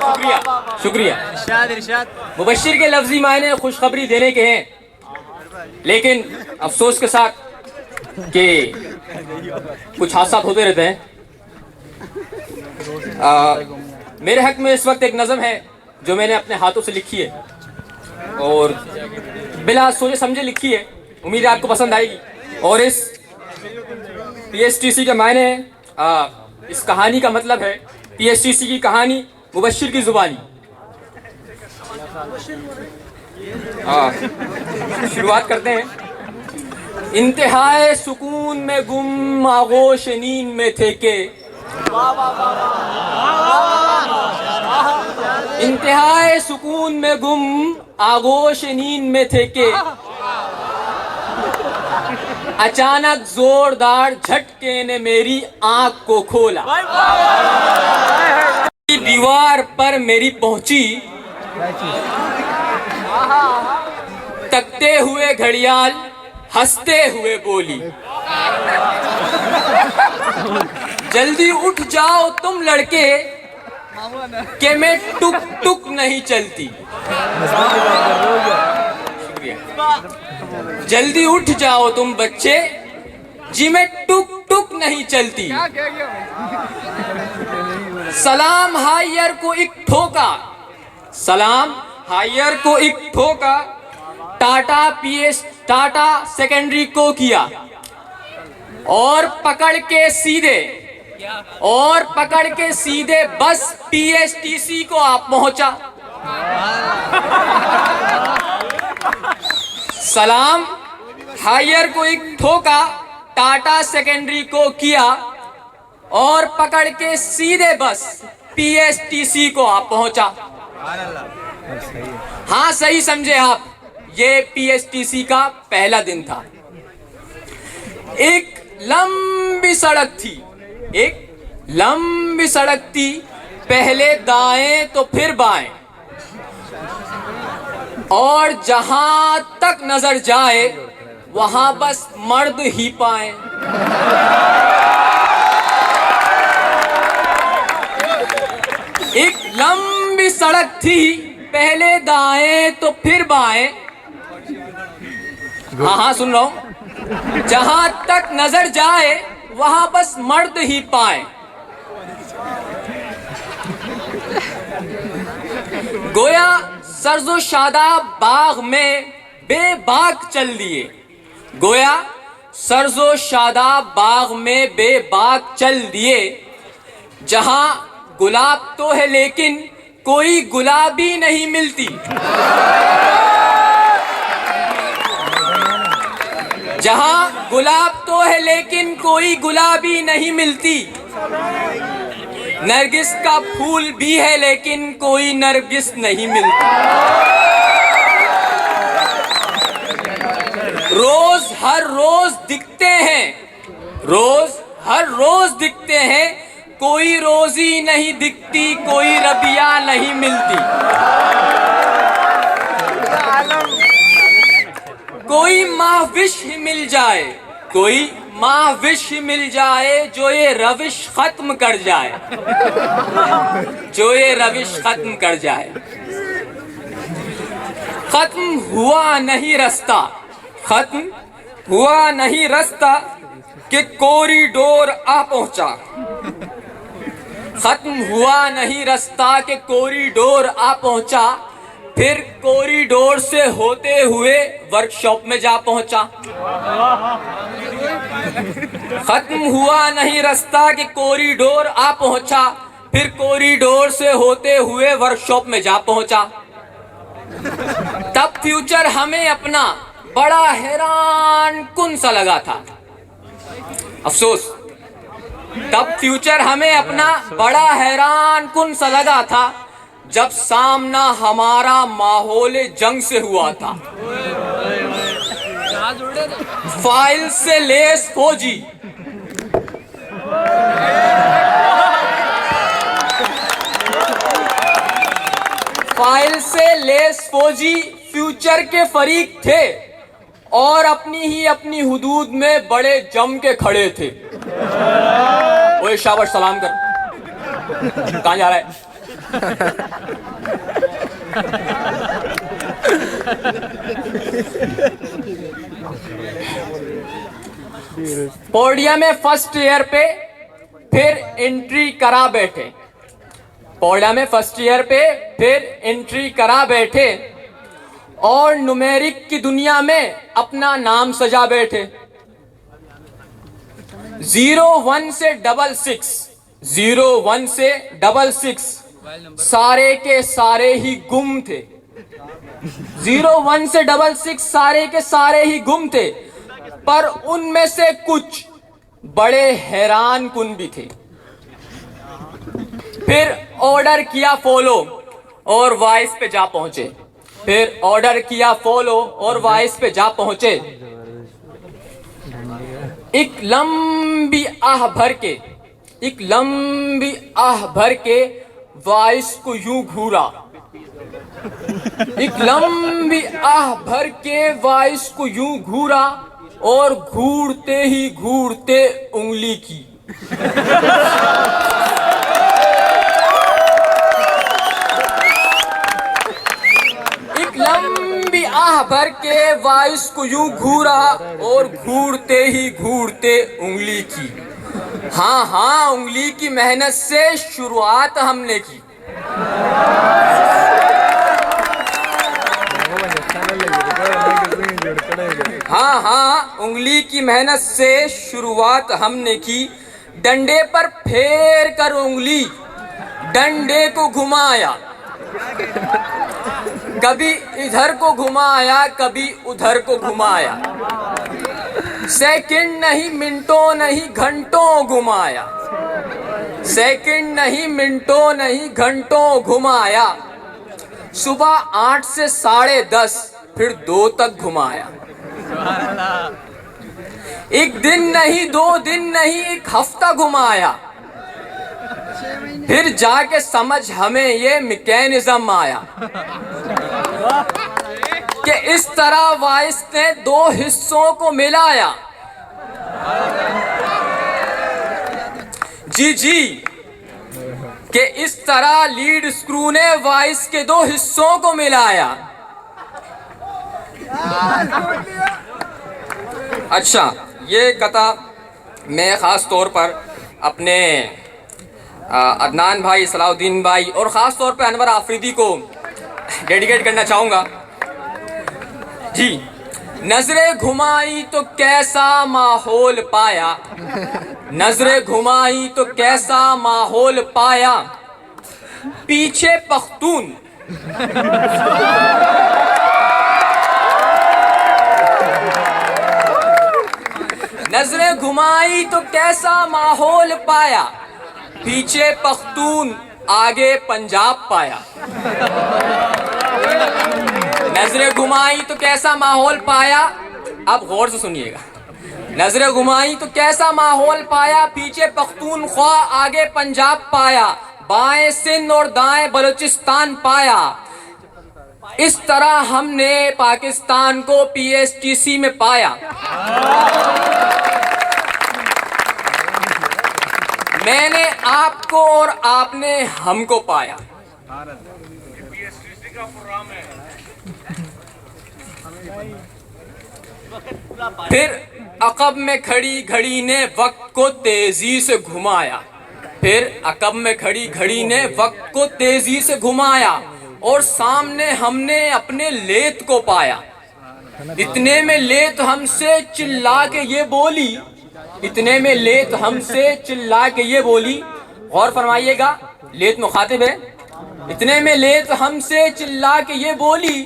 शुक्रिया शुक्रिया। इरशाद मुबश्शिर के लफ्जी मायने खुशखबरी देने के हैं, लेकिन अफसोस के साथ कि कुछ हादसा होते रहते हैं। मेरे हक में इस वक्त एक नज़म है जो मैंने अपने हाथों से लिखी है और बिला सोचे समझे लिखी है। उम्मीद है आपको पसंद आएगी। और इस PSTC के मायने इस कहानी का मतलब है PSTC की कहानी मुबश्शिर की जुबानी। शुरुआत करते हैं। इंतहाए सुकून में गुम आगोश नींद में थे के, इंतहाए सुकून में गुम आगोश नींद में थे के, अचानक जोरदार झटके ने मेरी आंख को खोला। दीवार पर मेरी पहुंची तकते हुए घड़ियाल हंसते हुए बोली, जल्दी उठ जाओ तुम लड़के कि मैं टुक टुक नहीं चलती। जल्दी उठ जाओ तुम बच्चे जी मैं टुक टुक नहीं चलती। सलाम हायर को एक ठोका, सलाम हायर को एक ठोका, टाटा सेकेंडरी को किया और पकड़ के सीधे बस PSTC को आप पहुंचा। सलाम हायर को एक ठोका, टाटा सेकेंडरी को किया और पकड़ के सीधे बस PSTC को आप पहुंचा। हाँ सही समझे आप, ये PSTC का पहला दिन था। एक लंबी सड़क थी, एक लंबी सड़क थी, पहले दाएं तो फिर बाएं, और जहां तक नजर जाए वहां बस मर्द ही पाए। एक लंबी सड़क थी, पहले दाएं तो फिर बाएं, हाँ सुन रहा हूं, जहां तक नजर जाए वहां बस मर्द ही पाए। गोया सरजो शादाब बाग में बेबाक चल दिए, गोया सरजो शादाब बाग में बेबाक चल दिए, जहां गुलाब तो है लेकिन कोई गुलाबी नहीं मिलती। जहां गुलाब तो है लेकिन कोई गुलाबी नहीं मिलती। नरगिस का फूल भी है लेकिन कोई नरगिस नहीं मिलती। रोज हर रोज दिखते हैं, रोज हर रोज दिखते हैं, कोई रोजी नहीं दिखती, कोई रबिया नहीं मिलती। कोई महाविश ही मिल जाए, कोई महाविश ही मिल जाए जो ये रविश खत्म कर जाए, जो ये रविश खत्म कर जाए। खत्म हुआ नहीं रास्ता, खत्म हुआ नहीं रास्ता कि कॉरिडोर आ पहुंचा। खत्म हुआ नहीं रास्ता के कॉरिडोर आ पहुंचा, फिर कॉरिडोर से होते हुए वर्कशॉप में जा पहुंचा। खत्म हुआ नहीं रास्ता के कॉरिडोर आ पहुंचा, फिर कॉरिडोर से होते हुए वर्कशॉप में जा पहुंचा। तब फ्यूचर हमें अपना बड़ा हैरान कुन सा लगा था। अफसोस, तब फ्यूचर हमें अपना बड़ा हैरान कुन सा लगा था जब सामना हमारा माहौल जंग से हुआ था। फाइल से लेस फौजी, फाइल से लेस फौजी फ्यूचर के फरीक थे और अपनी हुदूद में बड़े जम के खड़े थे। ओए शाबाश, सलाम कर। कहाँ जा रहा है? पोडियम में फर्स्ट ईयर पे फिर एंट्री करा बैठे, पोडियम में फर्स्ट ईयर पे फिर एंट्री करा बैठे और न्यूमेरिक की दुनिया में अपना नाम सजा बैठे। 01 से 66, 01 से 66 सारे के सारे ही गुम थे। 01 से 66 सारे के सारे ही गुम थे, पर उनमें से कुछ बड़े हैरान कुन भी थे। फिर ऑर्डर किया फॉलो और वॉइस पे जा पहुंचे, फिर ऑर्डर किया फॉलो और वॉइस पे जा पहुंचे। एक लंबी आह भर के, एक लंबी आह भर के वॉइस को यूं घूरा, एक लंबी आह भर के वॉइस को यूं घूरा और घूरते ही घूरते उंगली की। एक लंबी आह भर के वॉइस को यूं घूरा और घूरते ही घूरते उंगली की। हाँ हाँ, उंगली की मेहनत से शुरुआत हमने की। हाँ हाँ, उंगली की मेहनत से शुरुआत हमने की। डंडे पर फेर कर उंगली डंडे को घुमाया, कभी इधर को घुमाया कभी उधर को घुमाया। सेकंड नहीं मिनटों नहीं घंटों घुमाया, सेकंड नहीं मिनटों नहीं घंटों घुमाया। सुबह 8 से 10:30 फिर 2 तक घुमाया। एक दिन नहीं, 2 दिन नहीं, एक हफ्ता घुमाया। फिर जाके समझ हमें ये मैकेनिज्म आया कि इस तरह वॉइस ने 2 हिस्सों को मिलाया। जी जी, कि इस तरह लीड स्क्रू ने वॉइस के 2 हिस्सों को मिलाया। अच्छा, ये कथा मैं ख़ास तौर पर अपने अदनान भाई, सलाउद्दीन भाई और ख़ास तौर पर अनवर आफरीदी को डेडिकेट करना चाहूँगा। जी, नजरें घुमाई तो कैसा माहौल पाया, नजरें घुमाई तो कैसा माहौल पाया। पीछे पख्तून नजरें घुमाई तो कैसा माहौल पाया। पीछे पख्तून आगे पंजाब पाया। नजरें घुमाई तो कैसा माहौल पाया, अब गौर से सुनिएगा। नजरें घुमाई तो कैसा माहौल पाया, पीछे पख्तूनख्वा आगे पंजाब पाया। बाएं सिंध और दाएं बलूचिस्तान पाया। इस तरह हमने पाकिस्तान को PSTC में पाया। मैंने आपको और आपने हमको पाया। फिर अकब में खड़ी घड़ी ने वक्त को तेजी से घुमाया। फिर अकब में खड़ी घड़ी ने वक्त को तेजी से घुमाया और सामने हमने अपने लेत को पाया। इतने में लेत हमसे चिल्ला के ये बोली, इतने में लेत हमसे चिल्ला के ये बोली, गौर फरमाइएगा, लेत मुखातिब है। इतने में लेत हमसे चिल्ला के ये बोली,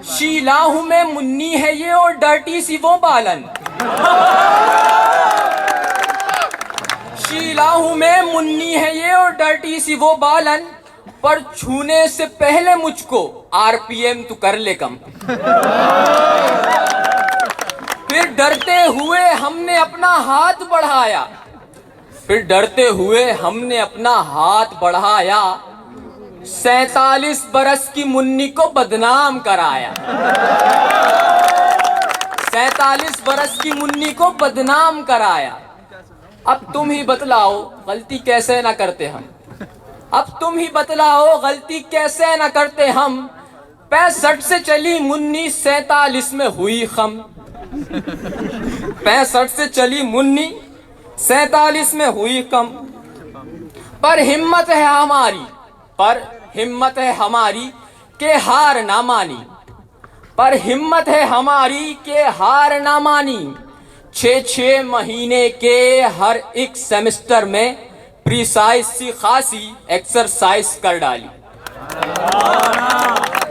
शीला हूं मैं मुन्नी है ये और डर्टी सी वो बालन। शीला हूं मैं मुन्नी है ये और डर्टी सी वो बालन, पर छूने से पहले मुझको RPM तू कर ले कम। फिर डरते हुए हमने अपना हाथ बढ़ाया, फिर डरते हुए हमने अपना हाथ बढ़ाया। 47 बरस की मुन्नी को बदनाम कराया। 47 बरस की मुन्नी को बदनाम कराया। अब तुम ही बतलाओ गलती कैसे ना करते हम। अब तुम ही बतलाओ गलती कैसे न करते हम, 65 से चली मुन्नी 47 में हुई खम। 65 से चली मुन्नी 47 में हुई कम। पर हिम्मत है हमारी के हार ना मानी। पर हिम्मत है हमारी के हार ना मानी। 6 महीने के हर एक सेमेस्टर में प्रिसाइज सी खासी एक्सरसाइज कर डाली।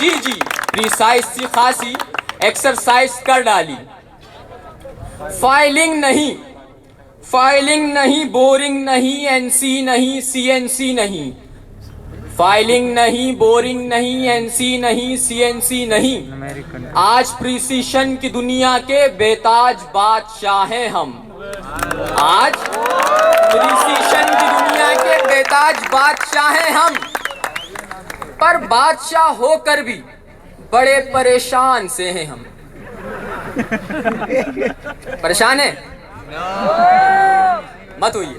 जी प्रिसाइज सी खासी एक्सरसाइज कर डाली। फाइलिंग नहीं, बोरिंग नहीं, एनसी नहीं, सीएनसी नहीं। फाइलिंग नहीं, बोरिंग नहीं, एनसी नहीं, सीएनसी नहीं। आज प्रिसीशन की दुनिया के बेताज बादशाह हैं हम। आज प्रिसीशन की दुनिया के बेताज बादशाह हैं हम। पर बादशाह होकर भी बड़े परेशान से हैं हम। परेशान है मत होइए।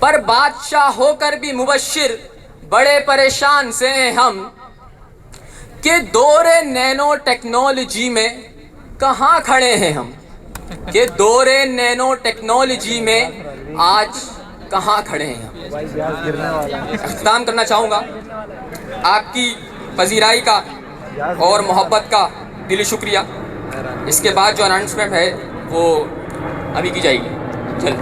पर बादशाह होकर भी मुबश्शिर बड़े परेशान से हैं हम कि दौरे नैनो टेक्नोलॉजी में कहाँ खड़े हैं हम। कि दौरे नैनो टेक्नोलॉजी में आज कहाँ खड़े हैं हम। इख्तिताम करना चाहूँगा आपकी पजीराई का और मोहब्बत का दिली शुक्रिया। इसके बाद जो अनाउंसमेंट है वो अभी की जाएगी। चल